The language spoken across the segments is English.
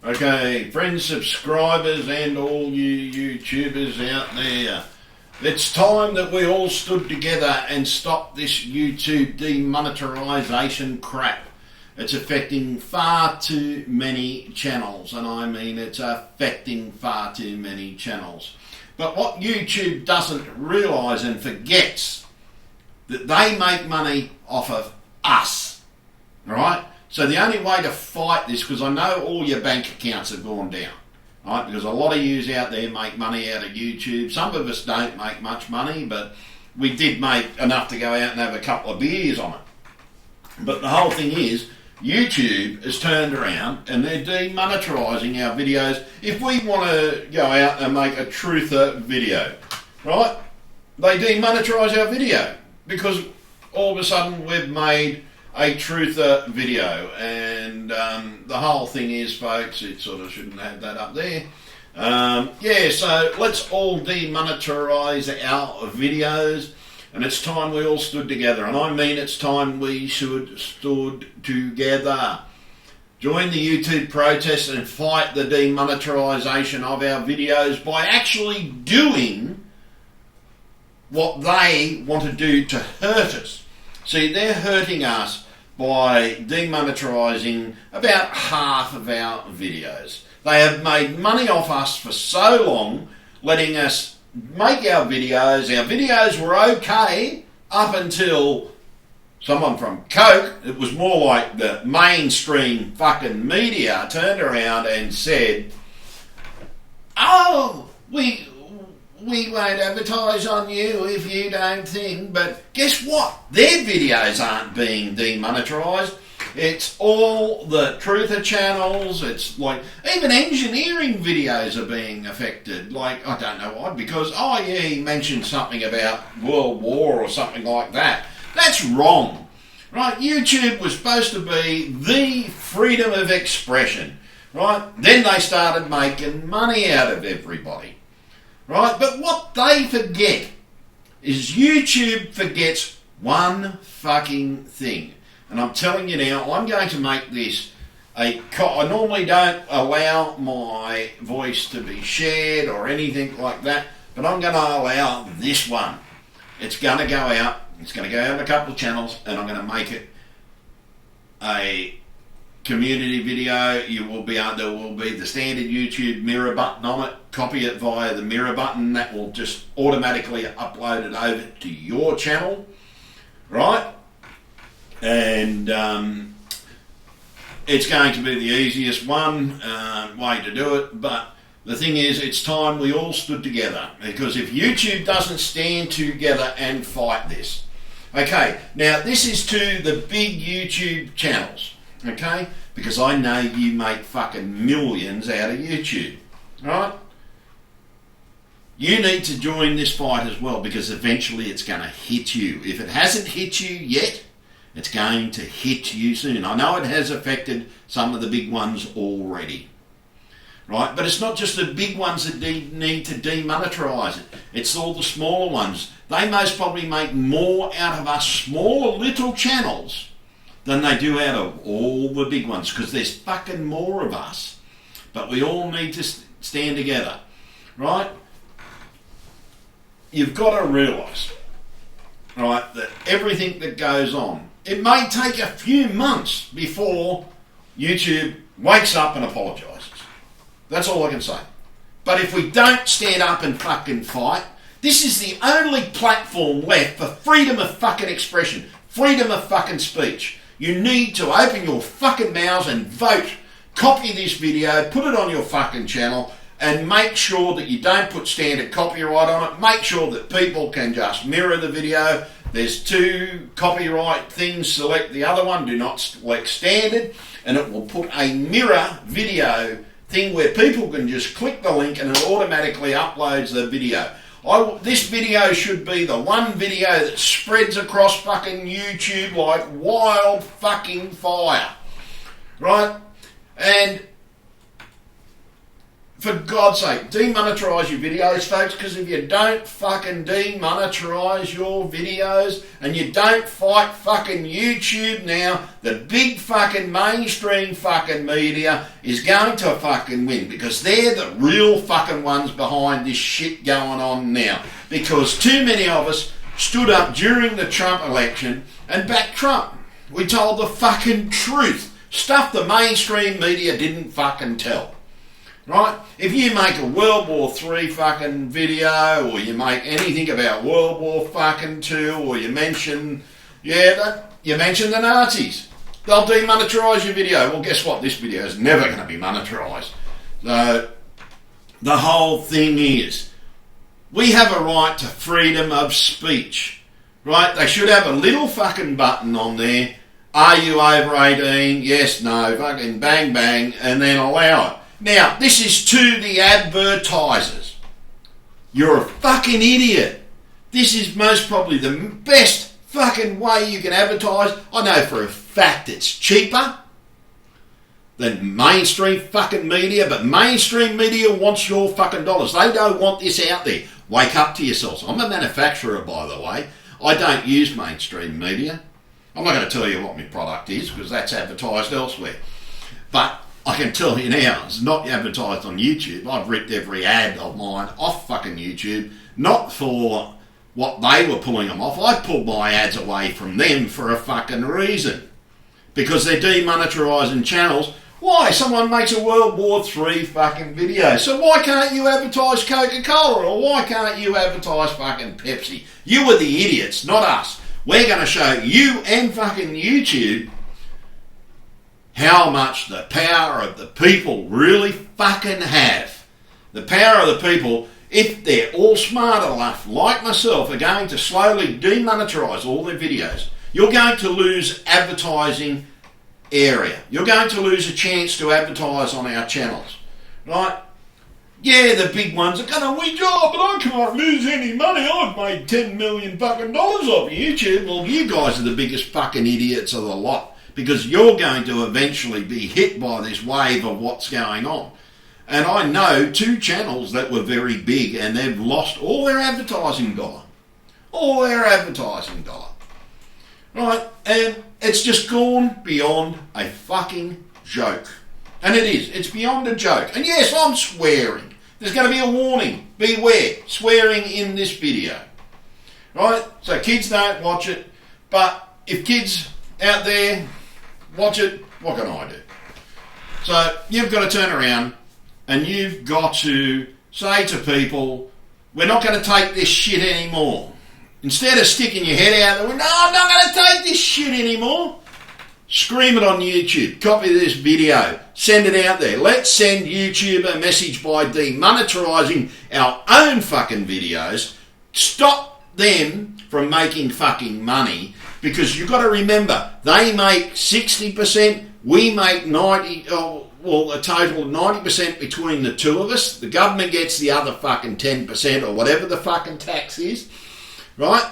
Okay, friends, subscribers, and all you YouTubers out there. It's time that we all stood together and stopped this YouTube demonetization crap. It's affecting far too many channels, and I mean it's affecting far too many channels. But what YouTube doesn't realise and forgets, that they make money off of us, right? So the only way to fight this, because I know all your bank accounts have gone down, right? Because a lot of yous out there make money out of YouTube. Some of us don't make much money, but we did make enough to go out and have a couple of beers on it. But the whole thing is, YouTube has turned around and they're demonetizing our videos. If we want to go out and make a truther video, right, they demonetize our video because all of a sudden we've made a truther video. And the whole thing is, folks, it sort of shouldn't have that up there. Yeah, so let's all demonetize our videos. And it's time we all stood together. And I mean it's time we should stood together. Join the YouTube protest and fight the demonetization of our videos by actually doing what they want to do to hurt us. See, they're hurting us by demonetizing about half of our videos. They have made money off us for so long, letting us make our videos. Our videos were okay up until someone from Coke, it was more like the mainstream fucking media, turned around and said, oh, we won't advertise on you if you don't think. But guess what? Their videos aren't being demonetized. It's all the truther channels. It's like even engineering videos are being affected. Like, I don't know why, because, oh yeah, he mentioned something about World War or something like that. That's wrong, right? YouTube was supposed to be the freedom of expression, right? Then they started making money out of everybody, right? But what they forget is YouTube forgets one fucking thing. And I'm telling you now, I'm going to make this I normally don't allow my voice to be shared or anything like that, but I'm going to allow this one. It's going to go out. It's going to go out in a couple of channels, and I'm going to make it a community video. There will be the standard YouTube mirror button on it. Copy it via the mirror button. That will just automatically upload it over to your channel, right? And it's going to be the easiest way to do it. But the thing is, it's time we all stood together, because if YouTube doesn't stand together and fight this. Okay, now this is to the big YouTube channels, okay? Because I know you make fucking millions out of YouTube, right? You need to join this fight as well, because eventually it's going to hit you. If it hasn't hit you yet, it's going to hit you soon. I know it has affected some of the big ones already, right? But it's not just the big ones that need to demonetize it. It's all the smaller ones. They most probably make more out of us smaller little channels than they do out of all the big ones, because there's fucking more of us. But we all need to stand together, right? You've got to realise, right, that everything that goes on, it may take a few months before YouTube wakes up and apologises. That's all I can say. But if we don't stand up and fucking fight, this is the only platform left for freedom of fucking expression, freedom of fucking speech. You need to open your fucking mouths and vote. Copy this video, put it on your fucking channel, and make sure that you don't put standard copyright on it. Make sure that people can just mirror the video. There's 2 copyright things. Select the other one. Do not select standard. And it will put a mirror video thing where people can just click the link and it automatically uploads the video. This video should be the one video that spreads across fucking YouTube like wild fucking fire. Right? And for God's sake, demonetise your videos, folks, because if you don't fucking demonetise your videos and you don't fight fucking YouTube now, the big fucking mainstream fucking media is going to fucking win, because they're the real fucking ones behind this shit going on now. Because too many of us stood up during the Trump election and backed Trump. We told the fucking truth. Stuff the mainstream media didn't fucking tell. Right? If you make a World War III fucking video, or you make anything about World War fucking II, or you mention, you mention the Nazis, they'll demonetise your video. Well, guess what? This video is never going to be monetarised. So, the whole thing is, we have a right to freedom of speech. Right? They should have a little fucking button on there. Are you over 18? Yes, no, fucking bang, bang, and then allow it. Now, this is to the advertisers. You're a fucking idiot. This is most probably the best fucking way you can advertise. I know for a fact it's cheaper than mainstream fucking media, but mainstream media wants your fucking dollars. They don't want this out there. Wake up to yourselves. I'm a manufacturer, by the way. I don't use mainstream media. I'm not going to tell you what my product is, because that's advertised elsewhere. But I can tell you now, it's not advertised on YouTube. I've ripped every ad of mine off fucking YouTube, not for what they were pulling them off. I pulled my ads away from them for a fucking reason. Because they're demonetizing channels. Why? Someone makes a World War III fucking video. So why can't you advertise Coca-Cola? Or why can't you advertise fucking Pepsi? You were the idiots, not us. We're going to show you and fucking YouTube how much the power of the people really fucking have. The power of the people, if they're all smart enough, like myself, are going to slowly demonetise all their videos. You're going to lose advertising area. You're going to lose a chance to advertise on our channels. Right? Yeah, the big ones are going to win job, but I can't lose any money. I've made $10 million fucking dollars off YouTube. Well, you guys are the biggest fucking idiots of the lot, because you're going to eventually be hit by this wave of what's going on. And I know 2 channels that were very big and they've lost all their advertising dollar. All their advertising dollar. Right? And it's just gone beyond a fucking joke. And it is. It's beyond a joke. And yes, I'm swearing. There's going to be a warning. Beware. Swearing in this video. Right? So kids don't watch it. But if kids out there watch it, what can I do? So you've got to turn around and you've got to say to people, we're not going to take this shit anymore. Instead of sticking your head out there, no, I'm not going to take this shit anymore. Scream it on YouTube. Copy this video. Send it out there. Let's send YouTube a message by demonetizing our own fucking videos. Stop them from making fucking money, because you've got to remember, they make 60%, we make 90%, a total of 90% between the two of us. The government gets the other fucking 10% or whatever the fucking tax is, right?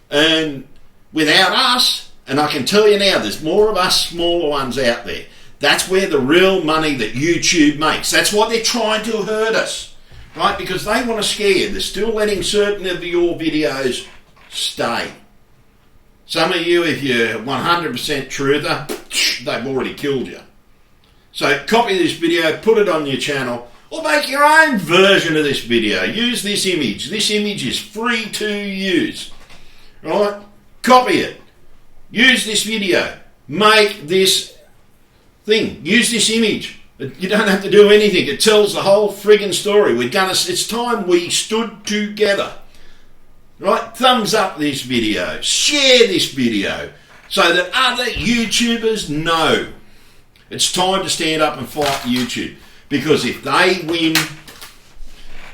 And without us, and I can tell you now, there's more of us smaller ones out there. That's where the real money that YouTube makes. That's why they're trying to hurt us, right? Because they want to scare you. They're still letting certain of your videos stay. Some of you, if you're 100% truther, they've already killed you. So copy this video, put it on your channel, or make your own version of this video. Use this image. This image is free to use. Right? Copy it. Use this video. Make this thing. Use this image. You don't have to do anything. It tells the whole friggin' story. It's time we stood together. Right? Thumbs up this video. Share this video so that other YouTubers know. It's time to stand up and fight YouTube. Because if they win,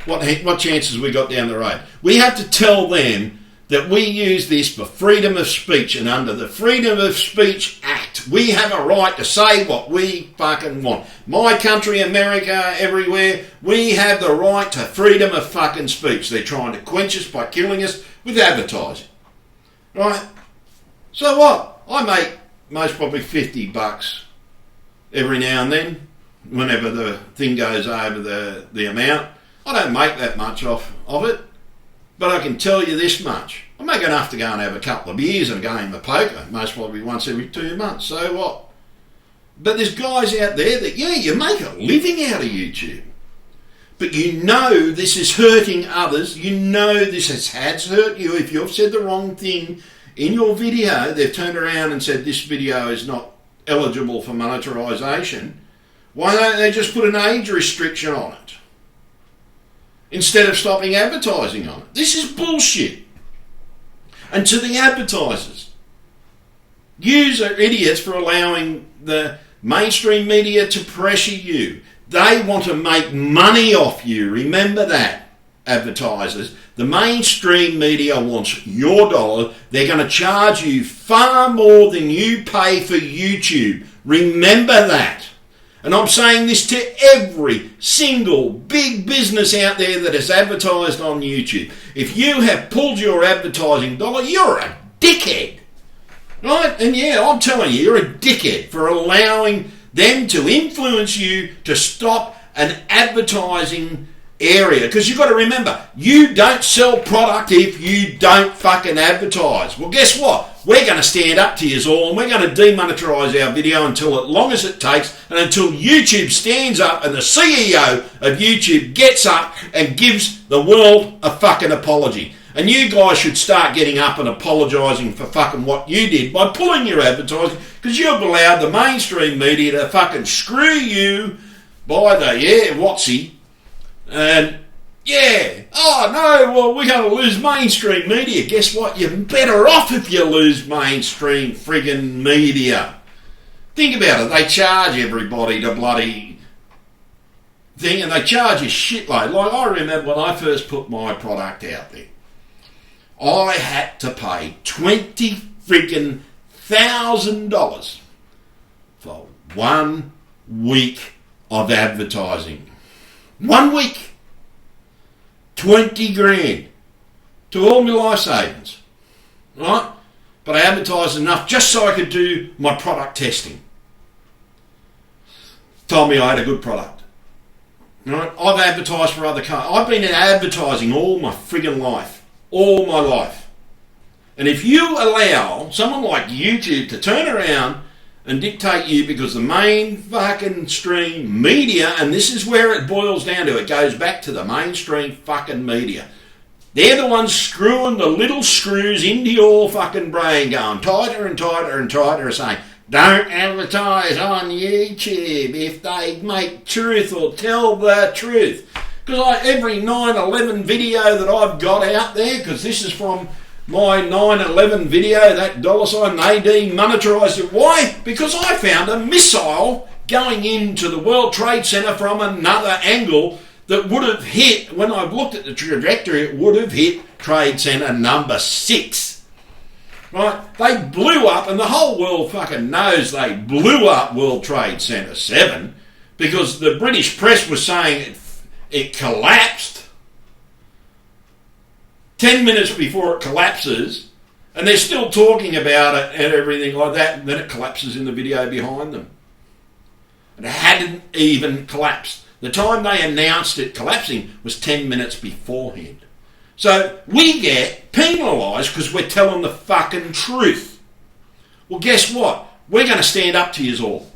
what chances have we got down the road? We have to tell them that we use this for freedom of speech, and under the Freedom of Speech Act, we have a right to say what we fucking want. My country, America, everywhere, we have the right to freedom of fucking speech. They're trying to quench us by killing us with advertising. Right? So what? I make most probably $50 every now and then. whenever the thing goes over the amount. I don't make that much of it, but I can tell you this much. I make enough to go and have a couple of beers and a game of poker, most probably once every 2 months, so what? But there's guys out there that, yeah, you make a living out of YouTube. But you know this is hurting others. You know this has hurt you. If you've said the wrong thing in your video, they've turned around and said this video is not eligible for monetization. Why don't they just put an age restriction on it instead of stopping advertising on it? This is bullshit. And to the advertisers, yous are idiots for allowing the mainstream media to pressure you. They want to make money off you. Remember that, advertisers. The mainstream media wants your dollar. They're going to charge you far more than you pay for YouTube. Remember that. And I'm saying this to every single big business out there that has advertised on YouTube. If you have pulled your advertising dollar, you're a dickhead. Right? And yeah, I'm telling you, you're a dickhead for allowing them to influence you to stop an advertising area. Because you've got to remember, you don't sell product if you don't fucking advertise. Well, guess what? We're going to stand up to you all and we're going to demonetize our video until as long as it takes and until YouTube stands up and the CEO of YouTube gets up and gives the world a fucking apology. And you guys should start getting up and apologising for fucking what you did by pulling your advertising, because you've allowed the mainstream media to fucking screw you by the, whatsy. And, oh no, well, we're going to lose mainstream media. Guess what? You're better off if you lose mainstream friggin' media. Think about it. They charge everybody to bloody thing, and they charge a shitload. Like, I remember when I first put my product out there, I had to pay $20,000 for 1 week of advertising. 1 week. 20 grand to all my life savings. Right? But I advertised enough just so I could do my product testing. Told me I had a good product. Right? I've advertised for other cars. I've been in advertising all my friggin' life. All my life. And if you allow someone like YouTube to turn around and dictate you, because the main fucking stream media, and this is where it boils down to, it goes back to the mainstream fucking media. They're the ones screwing the little screws into your fucking brain, going tighter and tighter and tighter, saying, don't advertise on YouTube if they make truth or tell the truth. Because every 9/11 video that I've got out there, because this is from my 9/11 video, that $, they demonetized it. Why? Because I found a missile going into the World Trade Center from another angle that would have hit, when I've looked at the trajectory, it would have hit Trade Center number 6. Right? They blew up, and the whole world fucking knows they blew up World Trade Center 7, because the British press was saying it collapsed 10 minutes before it collapses, and they're still talking about it and everything like that, and then it collapses in the video behind them. And it hadn't even collapsed. The time they announced it collapsing was 10 minutes beforehand. So we get penalised because we're telling the fucking truth. Well, guess what? We're going to stand up to yous all.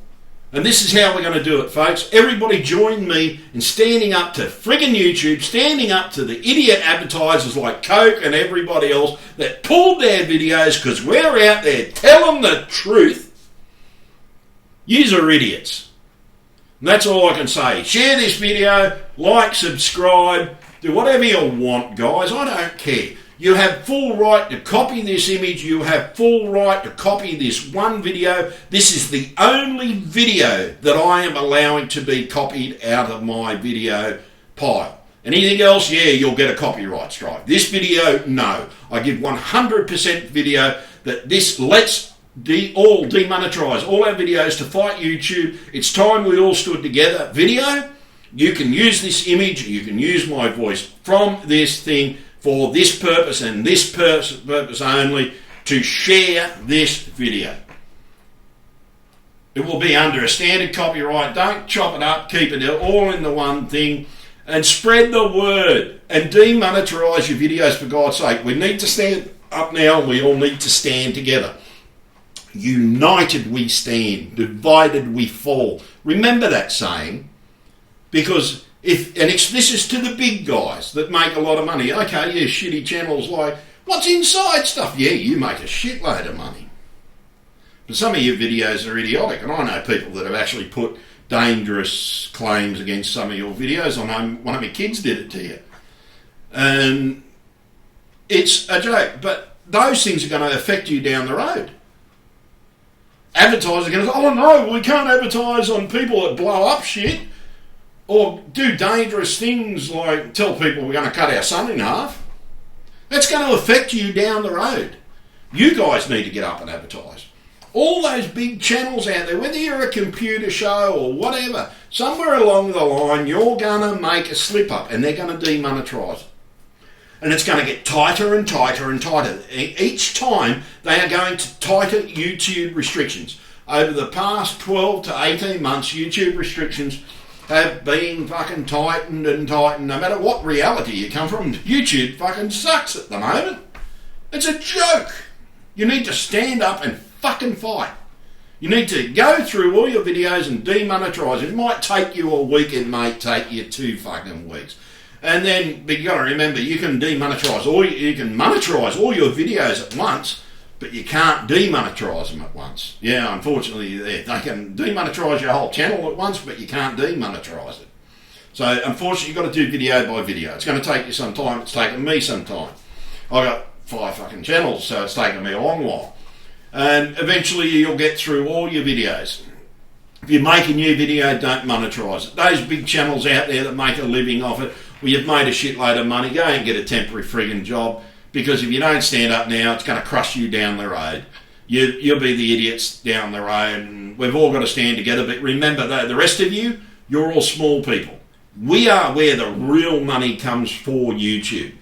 And this is how we're going to do it, folks. Everybody join me in standing up to friggin' YouTube, standing up to the idiot advertisers like Coke and everybody else that pulled their videos because we're out there telling the truth. Yous are idiots. And that's all I can say. Share this video, like, subscribe, do whatever you want, guys. I don't care. You have full right to copy this image. You have full right to copy this one video. This is the only video that I am allowing to be copied out of my video pile. Anything else, yeah, you'll get a copyright strike. This video, no. I give 100% video that this let's all demonetize all our videos to fight YouTube. It's time we all stood together. Video, you can use this image, you can use my voice from this thing for this purpose and this purpose only, to share this video. It will be under a standard copyright. Don't chop it up. Keep it all in the one thing. And spread the word. And demonetize your videos, for God's sake. We need to stand up now, and we all need to stand together. United we stand. Divided we fall. Remember that saying. Because this is to the big guys that make a lot of money. Okay, yeah, shitty channels like, what's inside stuff? Yeah, you make a shitload of money. But some of your videos are idiotic, and I know people that have actually put dangerous claims against some of your videos. I know one of my kids did it to you. And it's a joke, but those things are going to affect you down the road. Advertisers are going to say, oh no, we can't advertise on people that blow up shit or do dangerous things like tell people we're going to cut our son in half. That's going to affect you down the road. You guys need to get up and advertise. All those big channels out there, whether you're a computer show or whatever, somewhere along the line you're going to make a slip up and they're going to demonetize it. And it's going to get tighter and tighter and tighter. Each time they are going to tighten YouTube restrictions. Over the past 12 to 18 months, YouTube restrictions have been fucking tightened and tightened. No matter what reality you come from, YouTube fucking sucks at the moment. It's a joke. You need to stand up and fucking fight. You need to go through all your videos and demonetize. It might take you a week, it may take you 2 fucking weeks. And then, but you got to remember, you can demonetize or you can monetize all your videos at once, but you can't demonetize them at once. Yeah, unfortunately, they can demonetize your whole channel at once, but you can't demonetize it. So, unfortunately, you've got to do video by video. It's going to take you some time. It's taken me some time. I've got 5 fucking channels, so it's taken me a long while. And eventually, you'll get through all your videos. If you make a new video, don't monetize it. Those big channels out there that make a living off it, well, you've made a shitload of money, go and get a temporary friggin' job, because if you don't stand up now, it's going to crush you down the road. You'll be the idiots down the road, and we've all got to stand together. But remember, though, the rest of you, you're all small people. We are where the real money comes for YouTube.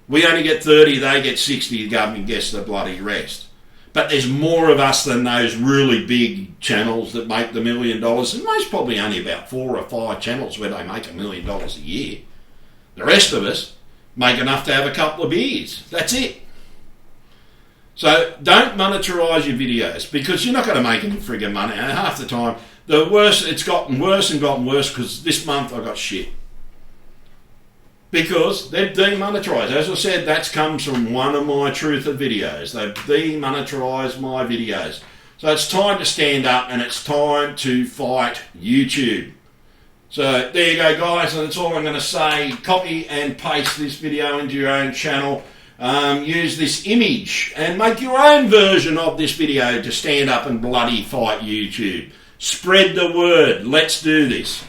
We only get 30, they get 60, the government gets the bloody rest. But there's more of us than those really big channels that make the $1 million. And most probably only about 4 or 5 channels where they make $1 million a year. The rest of us make enough to have a couple of beers. That's it. So don't monetize your videos, because you're not going to make any friggin' money. And half the time, it's gotten worse and gotten worse, because this month I got shit. Because they've demonetized. As I said, that comes from one of my Truther videos. They've demonetized my videos. So it's time to stand up and it's time to fight YouTube. So there you go, guys, and that's all I'm going to say. Copy and paste this video into your own channel. Use this image and make your own version of this video to stand up and bloody fight YouTube. Spread the word. Let's do this.